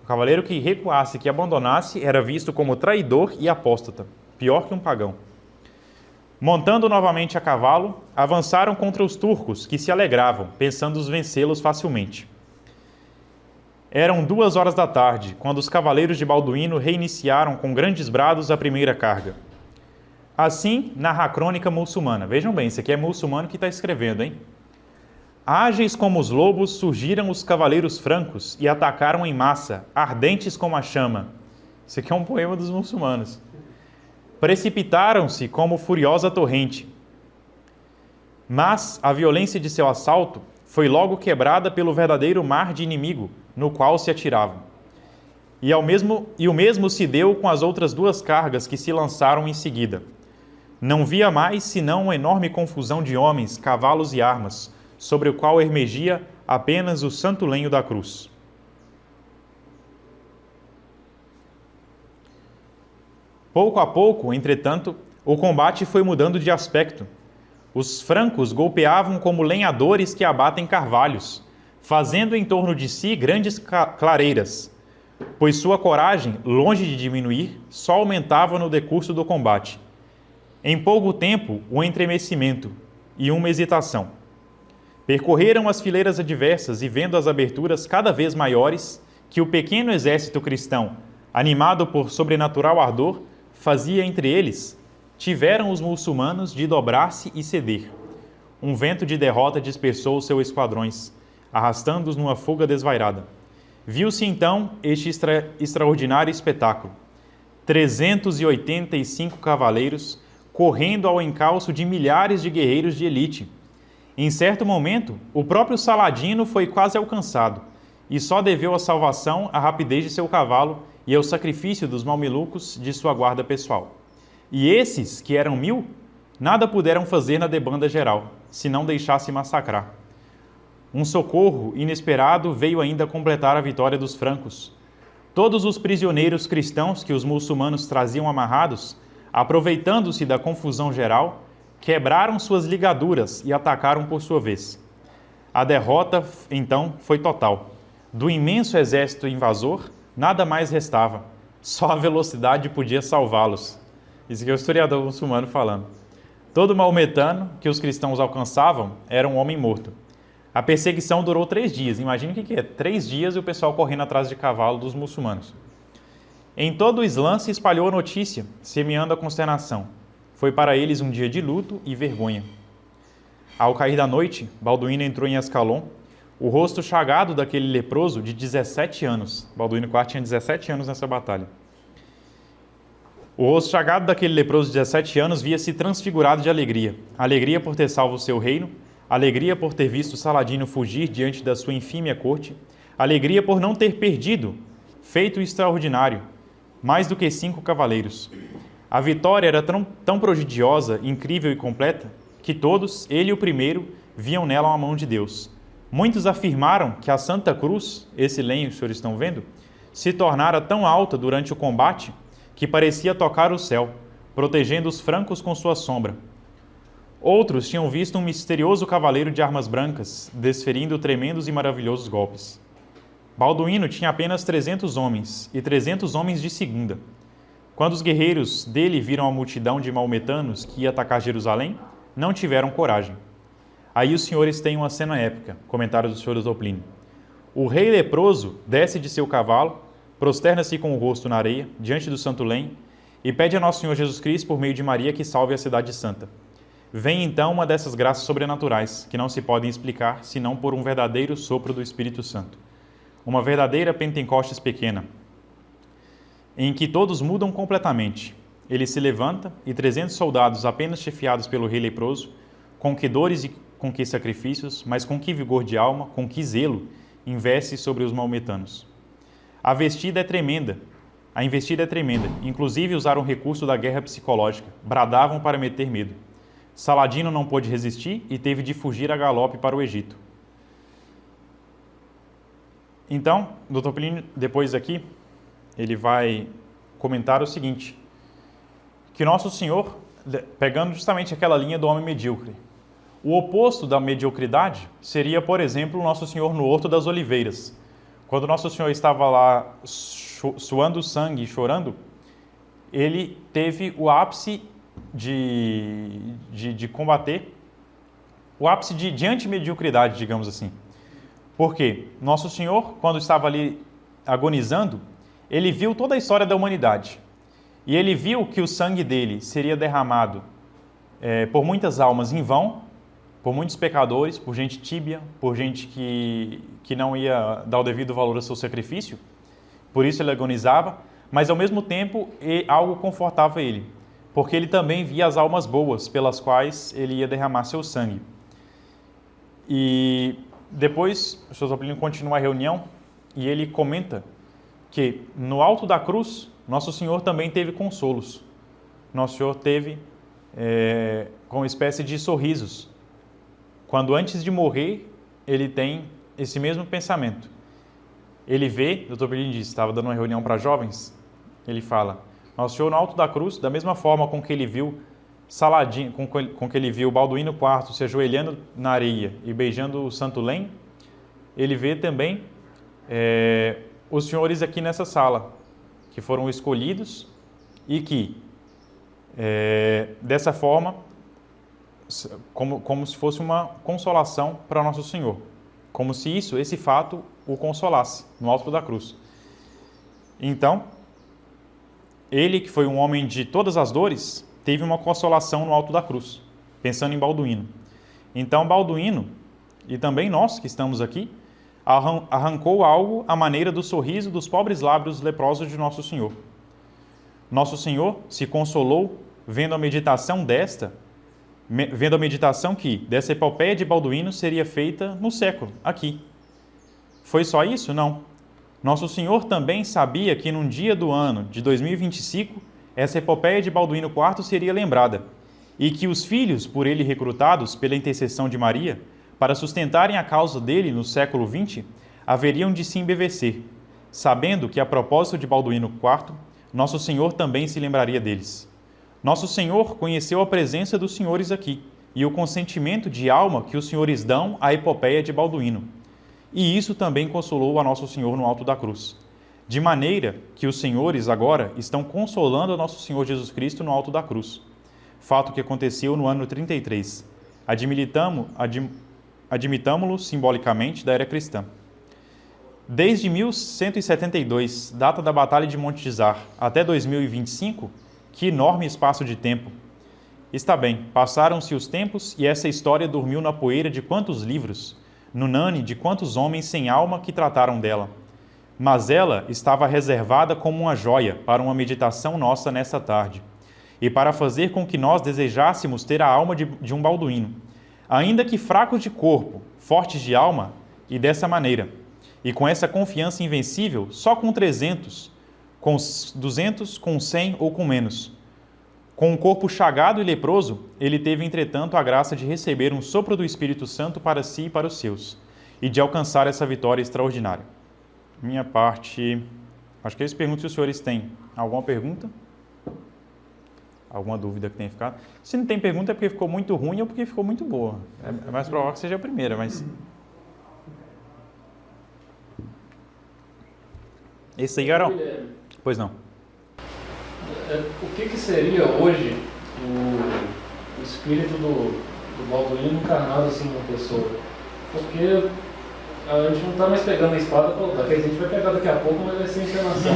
o cavaleiro que recuasse, que abandonasse, era visto como traidor e apóstata, pior que um pagão. Montando novamente a cavalo, avançaram contra os turcos, que se alegravam, pensando vencê-los facilmente. Eram 2 horas da tarde, quando os cavaleiros de Balduíno reiniciaram com grandes brados a primeira carga. Assim, narra a crônica muçulmana. Vejam bem, isso aqui é muçulmano que está escrevendo, hein? Ágeis como os lobos, surgiram os cavaleiros francos e atacaram em massa, ardentes como a chama. Isso aqui é um poema dos muçulmanos. Precipitaram-se como furiosa torrente. Mas a violência de seu assalto foi logo quebrada pelo verdadeiro mar de inimigo no qual se atiravam. E o mesmo se deu com as outras 2 cargas que se lançaram em seguida. Não via mais senão uma enorme confusão de homens, cavalos e armas, sobre o qual emergia apenas o santo lenho da cruz. Pouco a pouco, entretanto, o combate foi mudando de aspecto. Os francos golpeavam como lenhadores que abatem carvalhos, fazendo em torno de si grandes clareiras, pois sua coragem, longe de diminuir, só aumentava no decurso do combate. Em pouco tempo, um estremecimento e uma hesitação. Percorreram as fileiras adversas e, vendo as aberturas cada vez maiores, que o pequeno exército cristão, animado por sobrenatural ardor, fazia entre eles, tiveram os muçulmanos de dobrar-se e ceder. Um vento de derrota dispersou os seus esquadrões, arrastando-os numa fuga desvairada. Viu-se então este extraordinário espetáculo. 385 cavaleiros correndo ao encalço de milhares de guerreiros de elite. Em certo momento, o próprio Saladino foi quase alcançado e só deveu a salvação à rapidez de seu cavalo e ao sacrifício dos mamelucos de sua guarda pessoal. E esses, que eram 1000, nada puderam fazer na debanda geral, se não deixasse massacrar. Um socorro inesperado veio ainda completar a vitória dos francos. Todos os prisioneiros cristãos que os muçulmanos traziam amarrados, aproveitando-se da confusão geral, quebraram suas ligaduras e atacaram por sua vez. A derrota, então, foi total. Do imenso exército invasor, nada mais restava. Só a velocidade podia salvá-los. Isso aqui é o historiador muçulmano falando. Todo maometano que os cristãos alcançavam era um homem morto. A perseguição durou 3 dias. Imagina o que é. 3 dias e o pessoal correndo atrás de cavalo dos muçulmanos. Em todo o Islã se espalhou a notícia, semeando a consternação. Foi para eles um dia de luto e vergonha. Ao cair da noite, Balduíno entrou em Ascalon, o rosto chagado daquele leproso de 17 anos. Balduíno IV tinha 17 anos nessa batalha. O rosto chagado daquele leproso de 17 anos via-se transfigurado de alegria. Alegria por ter salvo o seu reino, alegria por ter visto Saladino fugir diante da sua infímia corte, alegria por não ter perdido feito extraordinário, mais do que 5 cavaleiros. A vitória era tão prodigiosa, incrível e completa, que todos, ele o primeiro, viam nela uma mão de Deus. Muitos afirmaram que a Santa Cruz, esse lenho que os senhores estão vendo, se tornara tão alta durante o combate que parecia tocar o céu, protegendo os francos com sua sombra. Outros tinham visto um misterioso cavaleiro de armas brancas, desferindo tremendos e maravilhosos golpes. Balduíno tinha apenas 300 homens, e 300 homens de segunda. Quando os guerreiros dele viram a multidão de maometanos que ia atacar Jerusalém, não tiveram coragem. Aí os senhores têm uma cena épica, comentário do senhor Toplínio. O rei leproso desce de seu cavalo, prosterna-se com o rosto na areia, diante do santo lenho, e pede a Nosso Senhor Jesus Cristo, por meio de Maria, que salve a cidade santa. Vem então uma dessas graças sobrenaturais, que não se podem explicar, senão por um verdadeiro sopro do Espírito Santo. Uma verdadeira Pentecostes pequena, em que todos mudam completamente. Ele se levanta, e 300 soldados, apenas chefiados pelo rei leproso, com que dores e com que sacrifícios, mas com que vigor de alma, com que zelo, investe sobre os maometanos. A investida é tremenda, inclusive usaram o recurso da guerra psicológica, bradavam para meter medo. Saladino não pôde resistir e teve de fugir a galope para o Egito. Então, o Dr. Plínio, depois aqui, ele vai comentar o seguinte, que Nosso Senhor, pegando justamente aquela linha do homem medíocre, o oposto da mediocridade seria, por exemplo, Nosso Senhor no Horto das Oliveiras. Quando Nosso Senhor estava lá suando sangue e chorando, ele teve o ápice de combater, o ápice de antimediocridade, digamos assim. Porque Nosso Senhor, quando estava ali agonizando, ele viu toda a história da humanidade. E ele viu que o sangue dele seria derramado por muitas almas em vão, por muitos pecadores, por gente tíbia, por gente que não ia dar o devido valor ao seu sacrifício. Por isso ele agonizava, mas ao mesmo tempo algo confortava ele, porque ele também via as almas boas pelas quais ele ia derramar seu sangue. E depois o Sr. Toplínio continua a reunião e ele comenta que no alto da cruz, Nosso Senhor também teve consolos. Nosso Senhor teve com uma espécie de sorrisos. Quando antes de morrer, ele tem esse mesmo pensamento. Ele vê, o Dr. Plínio diz, estava dando uma reunião para jovens, ele fala, Nosso Senhor no alto da cruz, da mesma forma com que ele viu Saladino, com que ele viu Balduíno IV se ajoelhando na areia e beijando o santo lenho, ele vê também os senhores aqui nessa sala, que foram escolhidos e que, dessa forma, como se fosse uma consolação para Nosso Senhor, como se esse fato o consolasse no alto da cruz. Então, ele, que foi um homem de todas as dores, teve uma consolação no alto da cruz, pensando em Balduíno. Então, Balduíno, e também nós que estamos aqui, arrancou algo à maneira do sorriso dos pobres lábios leprosos de Nosso Senhor. Nosso Senhor se consolou vendo a meditação dessa epopeia de Balduíno seria feita no século, aqui. Foi só isso? Não. Nosso Senhor também sabia que num dia do ano de 2025, essa epopeia de Balduíno IV seria lembrada, e que os filhos, por ele recrutados pela intercessão de Maria, para sustentarem a causa dele no século XX, haveriam de se embevecer, sabendo que, a propósito de Balduíno IV, Nosso Senhor também se lembraria deles. Nosso Senhor conheceu a presença dos senhores aqui e o consentimento de alma que os senhores dão à epopeia de Balduíno. E isso também consolou a Nosso Senhor no alto da cruz. De maneira que os senhores agora estão consolando a Nosso Senhor Jesus Cristo no alto da cruz. Fato que aconteceu no ano 33. Admitamo-lo simbolicamente da era cristã. Desde 1172, data da Batalha de Montezar, até 2025, que enorme espaço de tempo. Está bem, passaram-se os tempos e essa história dormiu na poeira de quantos livros? Nunani, de quantos homens sem alma que trataram dela. Mas ela estava reservada como uma joia para uma meditação nossa nessa tarde, e para fazer com que nós desejássemos ter a alma de um balduíno, ainda que fracos de corpo, fortes de alma, e dessa maneira, e com essa confiança invencível, só com 300, com 200, com 100 ou com menos. Com um corpo chagado e leproso, ele teve, entretanto, a graça de receber um sopro do Espírito Santo para si e para os seus, e de alcançar essa vitória extraordinária. Minha parte, acho que eles perguntam se os senhores têm alguma pergunta, alguma dúvida que tenha ficado. Se não tem pergunta é porque ficou muito ruim ou porque ficou muito boa. É mais provável que seja a primeira, mas... Esse aí, Garão? Pois não. O que seria hoje o espírito do balduíno encarnado assim numa pessoa? Porque a gente não está mais pegando a espada para lutar, que a gente vai pegar daqui a pouco, mas vai ser encenação.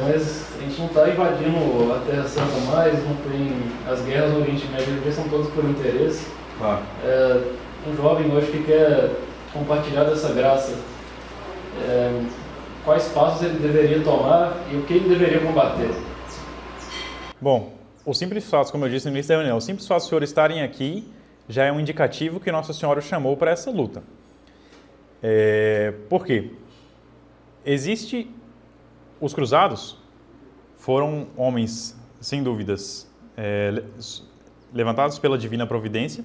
Mas a gente não está invadindo a Terra Santa mais, não tem as guerras no Oriente Médio, são todas por interesse. Claro. Um jovem hoje que quer compartilhar dessa graça, quais passos ele deveria tomar e o que ele deveria combater? Bom, o simples fato, como eu disse no início da reunião, o simples fato de os senhores estarem aqui já é um indicativo que Nossa Senhora o chamou para essa luta. Por quê? Os cruzados foram homens, sem dúvidas, levantados pela divina providência,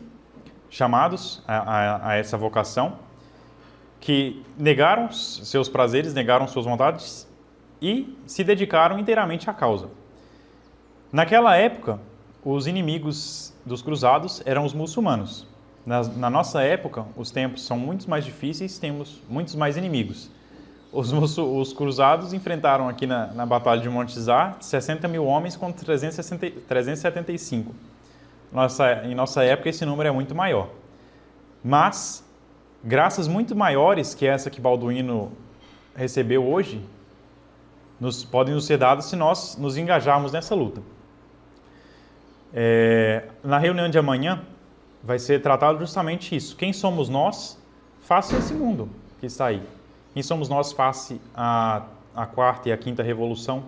chamados a essa vocação, que negaram seus prazeres, negaram suas vontades e se dedicaram inteiramente à causa. Naquela época, os inimigos dos cruzados eram os muçulmanos. Na nossa época, os tempos são muito mais difíceis, temos muitos mais inimigos. Os cruzados enfrentaram aqui na Batalha de Montezar 60 mil homens contra 375. Em nossa época, esse número é muito maior. Mas, graças muito maiores que essa que Balduíno recebeu hoje, podem nos ser dadas se nós nos engajarmos nessa luta. Na reunião de amanhã, vai ser tratado justamente isso. Quem somos nós face a esse mundo que está aí? Quem somos nós face à quarta e à quinta revolução?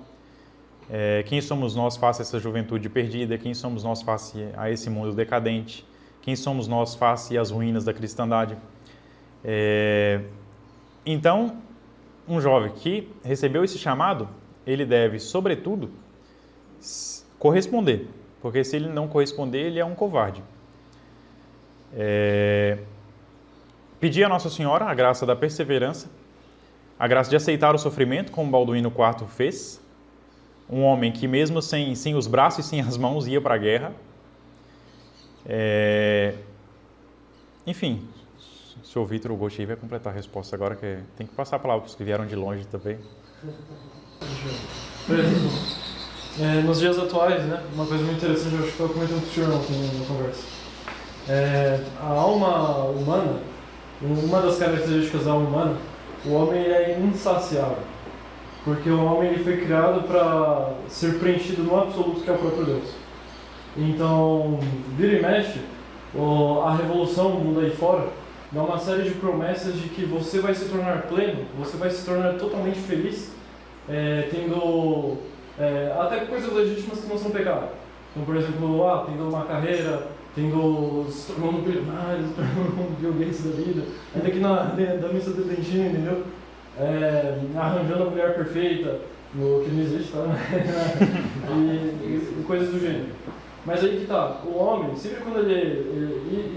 Quem somos nós face a essa juventude perdida? Quem somos nós face a esse mundo decadente? Quem somos nós face às ruínas da cristandade? Então, um jovem que recebeu esse chamado, ele deve, sobretudo, corresponder. Porque se ele não corresponder, ele é um covarde. Pedir a Nossa Senhora a graça da perseverança, a graça de aceitar o sofrimento, como Balduíno IV fez, um homem que mesmo sem os braços e sem as mãos ia para a guerra. Enfim, o senhor Vitor Hugo vai completar a resposta agora, que tem que passar a palavra para os que vieram de longe também. Nos dias atuais, né, uma coisa muito interessante, eu acho que eu estava comentando com o senhor ontem na conversa. A alma humana, uma das características da alma humana, o homem é insaciável. Porque o homem ele foi criado para ser preenchido no absoluto que é o próprio Deus. Então, vira e mexe, a revolução, o mundo aí fora, dá uma série de promessas de que você vai se tornar pleno, você vai se tornar totalmente feliz, tendo até coisas legítimas que não são pecadas. Então, por exemplo, tendo uma carreira, se tornando bilionário, se tornando um Bill Gates da vida, ainda aqui da missa do Dentinho, entendeu? Arranjando a mulher perfeita, que não existe, tá? e coisas do gênero. Mas aí que tá, o homem, sempre quando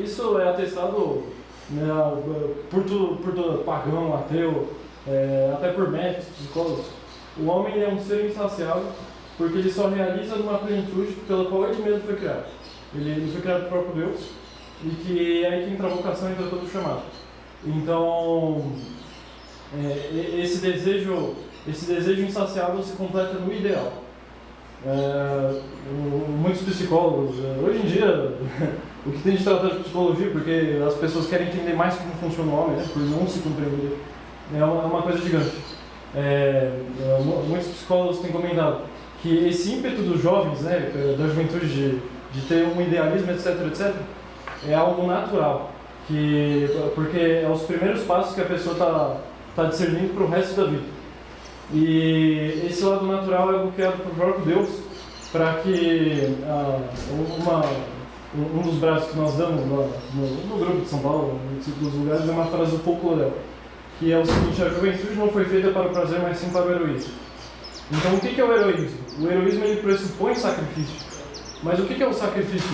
isso é atestado, né, por todo pagão, ateu, até por médicos, psicólogos, o homem é um ser insaciável porque ele só realiza numa plenitude pela qual ele mesmo foi criado. Ele foi criado pelo próprio Deus, e que é aí que entra a vocação e entra todo o chamado. Então, esse desejo insaciável se completa no ideal. Muitos psicólogos, hoje em dia, o que tem de tratar de psicologia, porque as pessoas querem entender mais como funciona o homem, né, por não se compreender, é uma coisa gigante. Muitos psicólogos têm comentado que esse ímpeto dos jovens, né, da juventude de ter um idealismo, etc, é algo natural. Porque é os primeiros passos que a pessoa está discernindo para o resto da vida. E esse lado natural é algo criado pelo próprio Deus, para que um dos braços que nós damos lá no grupo de São Paulo, em dos lugares, é uma frase do Paulo Clorel, que é o seguinte: a juventude não foi feita para o prazer, mas sim para o heroísmo. Então, o que é o heroísmo? O heroísmo, ele pressupõe sacrifício. Mas o que é o sacrifício?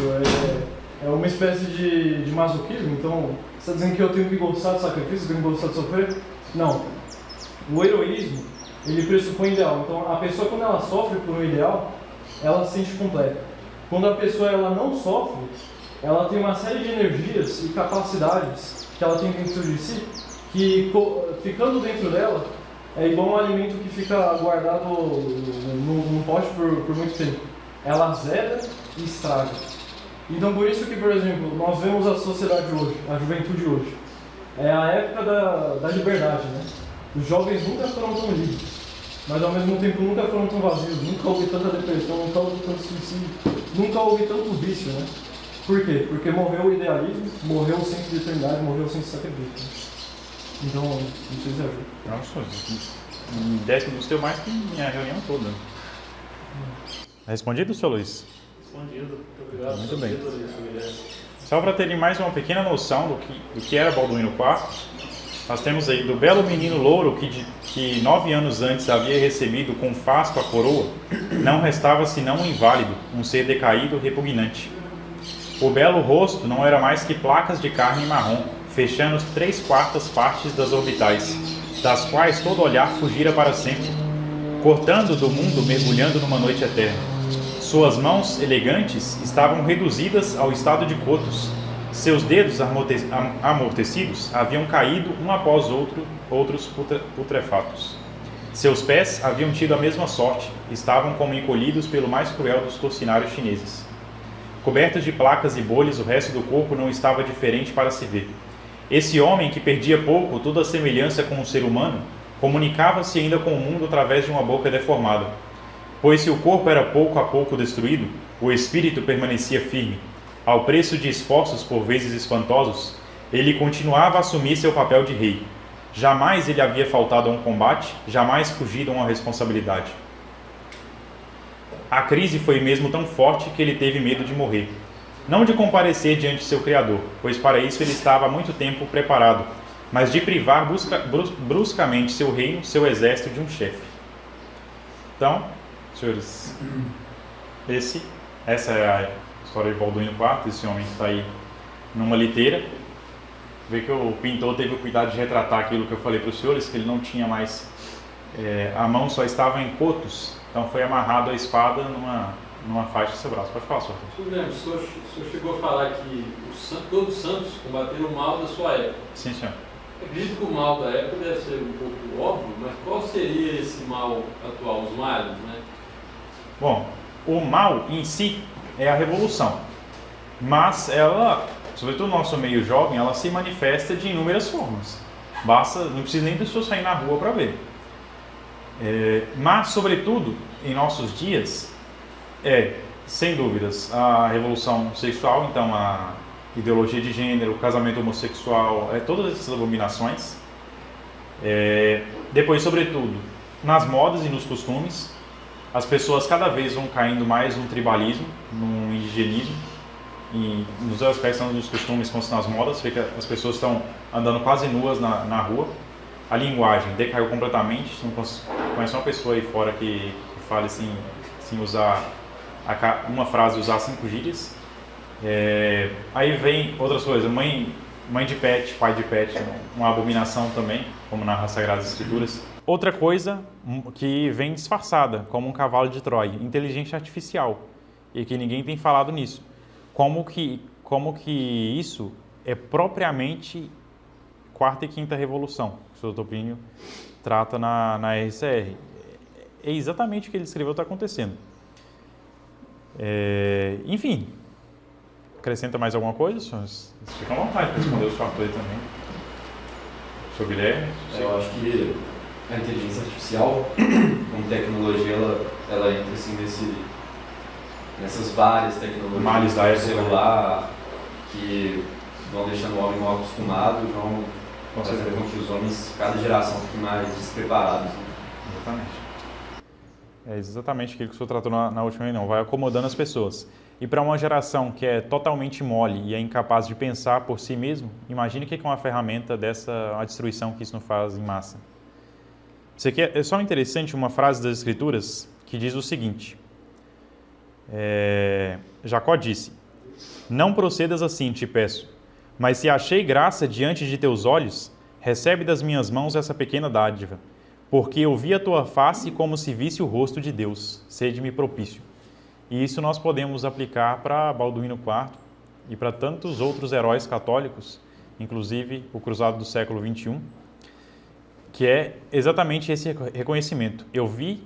É uma espécie de masoquismo? Então, você está dizendo que eu tenho que gostar de sacrifício, eu tenho que gostar de sofrer? Não. O heroísmo, ele pressupõe ideal. Então, a pessoa, quando ela sofre por um ideal, ela se sente completa. Quando a pessoa ela não sofre, ela tem uma série de energias e capacidades que ela tem dentro de si, que, ficando dentro dela, é igual um alimento que fica guardado num pote por muito tempo. Ela azeda e estraga. Então, por isso que, por exemplo, nós vemos a sociedade hoje, a juventude hoje. É a época da liberdade, né? Os jovens nunca foram tão livres, mas ao mesmo tempo nunca foram tão vazios. Nunca houve tanta depressão, nunca houve tanto suicídio, nunca houve tanto vício, né? Por quê? Porque morreu o idealismo, morreu o senso de eternidade, morreu o senso de sacrifício. Então, não sei se ajuda. Nossa, em 10 minutos deu mais que minha reunião toda. Respondido, senhor Luiz? Respondido. Muito obrigado. Muito bem. Só para terem mais uma pequena noção do que era Balduíno IV, nós temos aí do belo menino louro que 9 anos antes havia recebido com fasto a coroa, não restava senão um inválido, um ser decaído, repugnante. O belo rosto não era mais que placas de carne marrom, fechando 3/4 partes das orbitais, das quais todo olhar fugira para sempre, cortando do mundo, mergulhando numa noite eterna. Suas mãos elegantes estavam reduzidas ao estado de cotos. Seus dedos amortecidos haviam caído um após outros putrefatos. Seus pés haviam tido a mesma sorte, estavam como encolhidos pelo mais cruel dos torcinários chineses. Cobertos de placas e bolhas, o resto do corpo não estava diferente para se ver. Esse homem, que perdia pouco toda a semelhança com um ser humano, comunicava-se ainda com o mundo através de uma boca deformada. Pois se o corpo era pouco a pouco destruído, o espírito permanecia firme. Ao preço de esforços por vezes espantosos, ele continuava a assumir seu papel de rei. Jamais ele havia faltado a um combate, jamais fugido a uma responsabilidade. A crise foi mesmo tão forte que ele teve medo de morrer. Não de comparecer diante de seu Criador, pois para isso ele estava há muito tempo preparado, mas de privar bruscamente seu reino, seu exército de um chefe. Então, senhores, essa é a história de Balduíno IV, esse homem que está aí numa liteira. Vê que o pintor teve o cuidado de retratar aquilo que eu falei para os senhores, que ele não tinha mais, a mão só estava em cotos, então foi amarrado a espada numa faixa do seu braço. Pode falar, senhor. O senhor chegou a falar que todos os santos combateram o mal da sua época. Sim, senhor. Acredito que o mal da época deve ser um pouco óbvio, mas qual seria esse mal atual, os males, né? Bom, o mal em si é a revolução, mas ela, sobretudo no nosso meio jovem, ela se manifesta de inúmeras formas. Não precisa nem da pessoa sair na rua para ver. Mas, sobretudo, em nossos dias, sem dúvidas, a revolução sexual, então a ideologia de gênero, o casamento homossexual, todas essas abominações. Depois, sobretudo, nas modas e nos costumes, as pessoas cada vez vão caindo mais no tribalismo, no indigenismo, e nos dois aspectos, tanto nos costumes quanto nas modas, vê que as pessoas estão andando quase nuas na rua. A linguagem decaiu completamente, não conheço uma pessoa aí fora que fale sem usar uma frase, usar 5 gírias. Aí vem outras coisas, mãe de pet, pai de pet, uma abominação também, como narra as Sagradas Escrituras. Outra coisa que vem disfarçada, como um cavalo de Troia, inteligência artificial, e que ninguém tem falado nisso. Como que isso é propriamente quarta e quinta revolução, que o Dr. Plínio trata na RCR. É exatamente o que ele escreveu está acontecendo. Enfim, acrescenta mais alguma coisa, senhores? Fica à vontade para responder os fatores também. Sr. Guilherme? Eu acho que a inteligência artificial, como tecnologia, ela entra assim nessas várias tecnologias, males da época, celular, que vão deixando o homem mal acostumado, vão fazendo com que os homens, cada geração, fiquem mais despreparados. Né? Exatamente. É exatamente aquilo que o senhor tratou na última reunião, vai acomodando as pessoas. E para uma geração que é totalmente mole e é incapaz de pensar por si mesmo, imagine o que é uma ferramenta dessa a destruição que isso não faz em massa. Isso aqui é só interessante, uma frase das Escrituras que diz o seguinte, Jacó disse, não procedas assim, te peço, mas se achei graça diante de teus olhos, recebe das minhas mãos essa pequena dádiva, porque eu vi a tua face como se visse o rosto de Deus, sede-me propício. E isso nós podemos aplicar para Balduíno IV e para tantos outros heróis católicos, inclusive o cruzado do século XXI, que é exatamente esse reconhecimento. Eu vi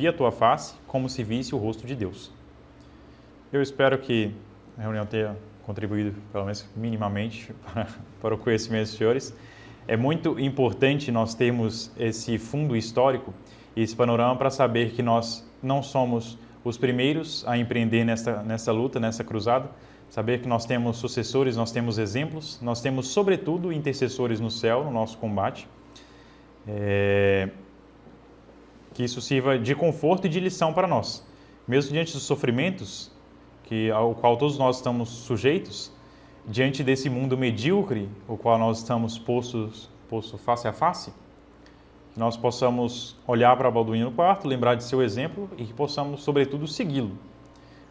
a tua face como se visse o rosto de Deus. Eu espero que a reunião tenha contribuído, pelo menos minimamente, para o conhecimento dos senhores. É muito importante nós termos esse fundo histórico e esse panorama para saber que nós não somos os primeiros a empreender nessa luta, nessa cruzada, saber que nós temos sucessores, nós temos exemplos, nós temos, sobretudo, intercessores no céu, no nosso combate, que isso sirva de conforto e de lição para nós. Mesmo diante dos sofrimentos ao qual todos nós estamos sujeitos, diante desse mundo medíocre, o qual nós estamos postos face a face, que nós possamos olhar para Balduíno IV, lembrar de seu exemplo e que possamos, sobretudo, segui-lo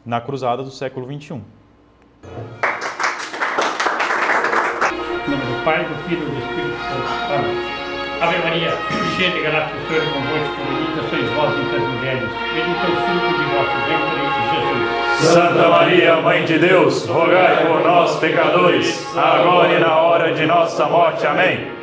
na cruzada do século XXI. Em nome do Pai, do Filho e do Espírito Santo. Amém. Ave Maria, cheia de graça, o Senhor é convosco, bendita sois vós entre as mulheres, bendito é o fruto de vosso ventre, Jesus. Santa Maria, Mãe de Deus, rogai por nós, pecadores, agora e na hora de nossa morte. Amém.